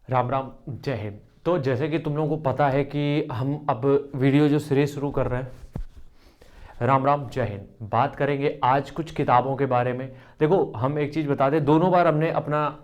राम राम, जय हिंद। तो जैसे कि तुम लोगों को पता है कि हम अब वीडियो जो सीरीज शुरू कर रहे हैं। राम राम, जय हिंद। बात करेंगे आज कुछ किताबों के बारे में। देखो, हम एक चीज़ बता दें, दोनों बार हमने अपना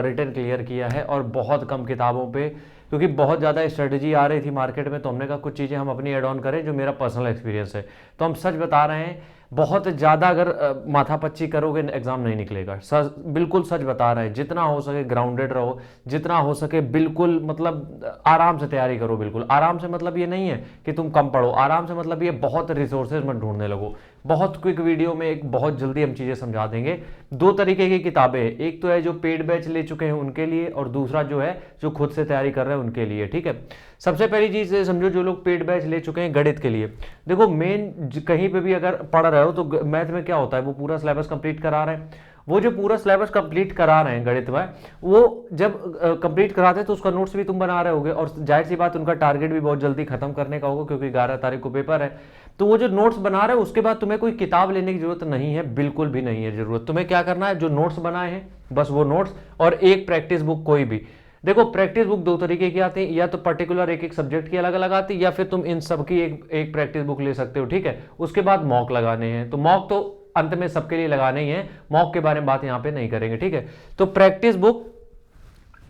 रिटर्न क्लियर किया है और बहुत कम किताबों पे, क्योंकि बहुत ज़्यादा स्ट्रेटजी आ रही थी मार्केट में, तो हमने कहा कुछ चीज़ें हम अपनी ऐड ऑन करें जो मेरा पर्सनल एक्सपीरियंस है। तो हम सच बता रहे हैं, बहुत ज़्यादा अगर माथापच्ची करोगे एग्ज़ाम नहीं निकलेगा। सच, बिल्कुल सच बता रहे हैं। जितना हो सके ग्राउंडेड रहो, जितना हो सके बिल्कुल मतलब आराम से तैयारी करो। बिल्कुल आराम से मतलब ये नहीं है कि तुम कम पढ़ो, आराम से मतलब ये बहुत रिसोर्सेज मत ढूंढने लगो। बहुत क्विक वीडियो में एक बहुत जल्दी हम चीज़ें समझा देंगे। दो तरीके की किताबें हैं, एक तो है जो पेड बैच ले चुके हैं उनके लिए, और दूसरा जो है जो खुद से तैयारी कर रहे हैं उनके लिए। ठीक है, सबसे पहली चीज़ समझो, जो लोग पेड बैच ले चुके हैं गणित के लिए, देखो मेन कहीं पे भी अगर पढ़ रहे हो तो मैथ में क्या होता है, वो पूरा सिलेबस कंप्लीट करा रहे हैं। वो जो पूरा सिलेबस कंप्लीट करा रहे हैं गणित में, वो जब कंप्लीट कराते हैं तो उसका नोट्स भी तुम बना रहे होगे, और जाहिर सी बात उनका टारगेट भी बहुत जल्दी खत्म करने का होगा, क्योंकि 11 तारीख को पेपर है। तो वो जो नोट्स बना रहे हैं उसके बाद तुम्हें कोई किताब लेने की जरूरत नहीं है, बिल्कुल भी नहीं है जरूरत। तुम्हें क्या करना है, जो नोट्स बनाए हैं बस वो नोट्स, और एक प्रैक्टिस बुक कोई भी। देखो, प्रैक्टिस बुक दो तरीके की आती है, या तो पर्टिकुलर एक एक सब्जेक्ट की अलग अलग आती है, या फिर तुम इन सब की एक प्रैक्टिस बुक ले सकते हो। ठीक है, उसके बाद मॉक लगाने हैं, तो मॉक तो अंत में सबके लिए लगाने ही है, मॉक के बारे में बात यहां पे नहीं करेंगे। ठीक है, तो प्रैक्टिस बुक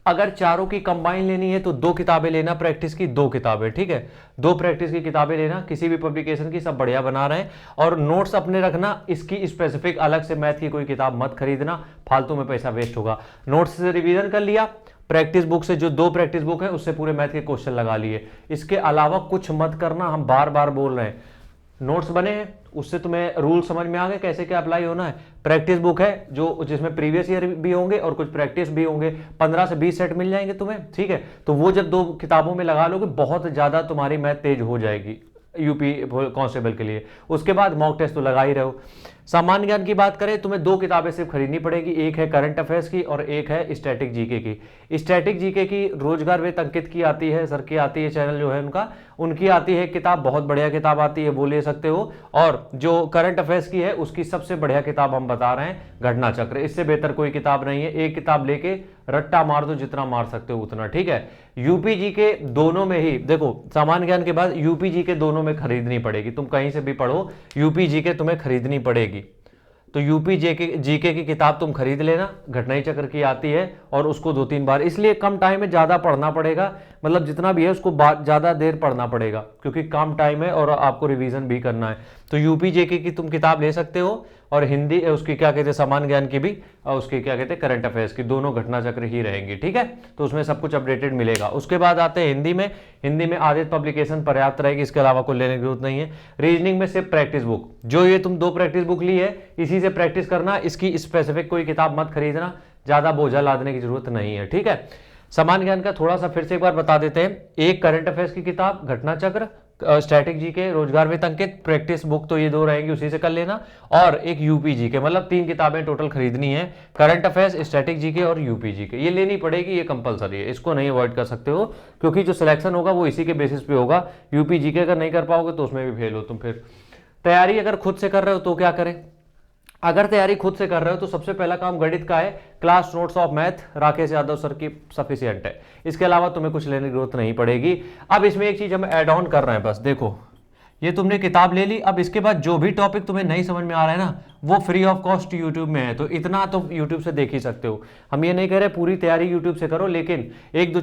अगर चारों की कंबाइन लेनी है तो दो किताबें लेना, प्रैक्टिस की दो किताबें। ठीक है, दो प्रैक्टिस की किताबें लेना, किसी भी पब्लिकेशन की, सब बढ़िया बना रहे हैं। और नोट्स अपने रखना, इसकी स्पेसिफिक अलग से मैथ की कोई किताब मत खरीदना, फालतू में पैसा वेस्ट होगा। नोट्स से रिवीजन कर लिया, प्रैक्टिस बुक से जो दो प्रैक्टिस बुक है उससे पूरे मैथ के क्वेश्चन लगा लिए। इसके अलावा कुछ मत करना, हम बार बार बोल रहे हैं। नोट्स बने हैं, उससे तुम्हें रूल समझ में आ गए कैसे क्या अप्लाई होना है। प्रैक्टिस बुक है जो जिसमें प्रीवियस ईयर भी होंगे और कुछ प्रैक्टिस भी होंगे, 15 से 20 सेट मिल जाएंगे तुम्हें। ठीक है, तो वो जब दो किताबों में लगा लोगे, बहुत ज्यादा तुम्हारी मैथ तेज हो जाएगी यूपी कांस्टेबल के लिए। उसके बाद मॉक टेस्ट तो लगा ही रहे हो। सामान्य ज्ञान की बात करें, तुम्हें दो किताबें सिर्फ खरीदनी पड़ेगी, एक है करंट अफेयर्स की और एक है स्टैटिक जीके की। स्टैटिक जीके की रोजगार वेत अंकित की आती है, सर की आती है, चैनल जो है उनका, उनकी आती है किताब, बहुत बढ़िया किताब आती है, वो ले सकते हो। और जो करंट अफेयर्स की है उसकी सबसे बढ़िया किताब हम बता रहे हैं, घटना चक्र। इससे बेहतर कोई किताब नहीं है। एक किताब लेके रट्टा मार दो, जितना मार सकते हो उतना। ठीक है, यूपीजी के दोनों में ही देखो, सामान्य ज्ञान के बाद यूपीजी के दोनों में खरीदनी पड़ेगी। तुम कहीं से भी पढ़ो, यूपीजी के तुम्हें खरीदनी पड़ेगी। तो यूपी जीके की किताब तुम खरीद लेना, घटना चक्र की आती है, और उसको 2-3 बार, इसलिए कम टाइम में ज्यादा पढ़ना पड़ेगा, मतलब जितना भी है उसको ज्यादा देर पढ़ना पड़ेगा, क्योंकि कम टाइम है और आपको रिवीजन भी करना है। तो यूपी जेके की तुम किताब ले सकते हो, और हिंदी उसकी क्या कहते हैं, सामान्य ज्ञान की भी, और उसकी क्या कहते हैं, करंट अफेयर्स की, दोनों घटना चक्र ही रहेंगी। ठीक है, तो उसमें सब कुछ अपडेटेड मिलेगा। उसके बाद आते हैं हिंदी में। हिंदी में आदित्य पब्लिकेशन पर्याप्त रहेगी, इसके अलावा कोई लेने की जरूरत नहीं है। रीजनिंग में सिर्फ प्रैक्टिस बुक, जो ये तुम दो प्रैक्टिस बुक ली है इसी से प्रैक्टिस करना, इसकी स्पेसिफिक कोई किताब मत खरीदना, ज्यादा बोझा लादने की जरूरत नहीं है। ठीक है, सामान्य ज्ञान का थोड़ा सा फिर से एक बार बता देते हैं। एक करंट अफेयर्स की किताब, घटना चक्र, स्टैटिक जी के, रोजगार वेत अंकित, प्रैक्टिस बुक तो ये दो रहेंगी, उसी से कर लेना। और एक यूपीजी के, मतलब 3 किताबें टोटल खरीदनी है, करंट अफेयर्स, स्टैटिक जी के और यूपीजी के, ये लेनी पड़ेगी, ये कंपलसरी है, इसको नहीं अवॉइड कर सकते हो, क्योंकि जो सिलेक्शन होगा वो इसी के बेसिस पे होगा। यूपीजी के अगर नहीं कर पाओगे तो उसमें भी फेल हो तुम। फिर तैयारी अगर खुद से कर रहे हो तो क्या करें। अगर तैयारी खुद से कर रहे हो तो सबसे पहला काम गणित का है, class notes of math Rakesh Yadav sir की सफिशियंट है, इसके अलावा तुम्हें कुछ लेने की जरूरत नहीं पड़ेगी। अब इसमें एक चीज हम ऐड ऑन कर रहे हैं, बस देखो, ये तुमने किताब ले ली, अब इसके बाद जो भी टॉपिक तुम्हें नहीं समझ में आ रहा है ना, वो फ्री ऑफ कॉस्ट यूट्यूब में है, तो इतना तो यूट्यूब से देख ही सकते हो। हम ये नहीं कह रहे पूरी तैयारी यूट्यूब से करो, लेकिन एक दो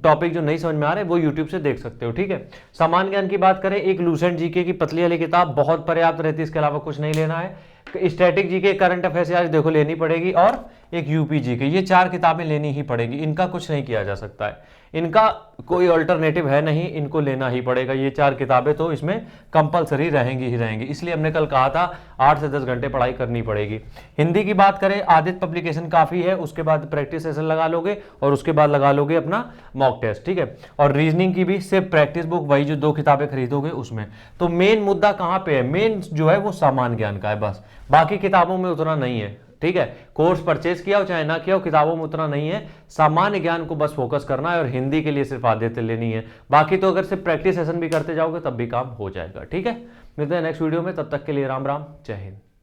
टॉपिक जो नहीं समझ में आ रहे वो यूट्यूब से देख सकते हो। ठीक है, सामान्य ज्ञान की बात करें, एक लूसेंट जीके की पतली वाली किताब बहुत पर्याप्त रहती है, इसके अलावा कुछ नहीं लेना है। स्टैटिक जीके, करंट अफेयर्स आज देखो लेनी पड़ेगी, और एक यूपी जीके, ये 4 किताबें लेनी ही पड़ेगी, इनका कुछ नहीं किया जा सकता है, इनका कोई अल्टरनेटिव है नहीं, इनको लेना ही पड़ेगा। ये 4 किताबें तो इसमें कंपलसरी रहेंगी ही रहेंगी, इसलिए हमने कल कहा था 8 से 10 घंटे पढ़ाई करनी पड़ेगी। हिंदी की बात करें, आदित्य पब्लिकेशन काफी है, उसके बाद प्रैक्टिस सेशन लगा लोगे, और उसके बाद लगा लोगे अपना मॉक टेस्ट। ठीक है, और रीजनिंग की भी सिर्फ प्रैक्टिस बुक, वही जो 2 किताबें खरीदोगे उसमें। तो मेन मुद्दा कहां पे है, मेन जो है वो सामान्य ज्ञान का है, बस बाकी किताबों में उतना नहीं है। ठीक है, कोर्स परचेज किया हो चाहे ना किया हो, किताबों में उतना नहीं है, सामान्य ज्ञान को बस फोकस करना है, और हिंदी के लिए सिर्फ आदित्य लेनी है। बाकी तो अगर सिर्फ प्रैक्टिस सेशन भी करते जाओगे तब भी काम हो जाएगा। ठीक है, मिलते हैं नेक्स्ट वीडियो में, तब तक के लिए राम राम, जय हिंद।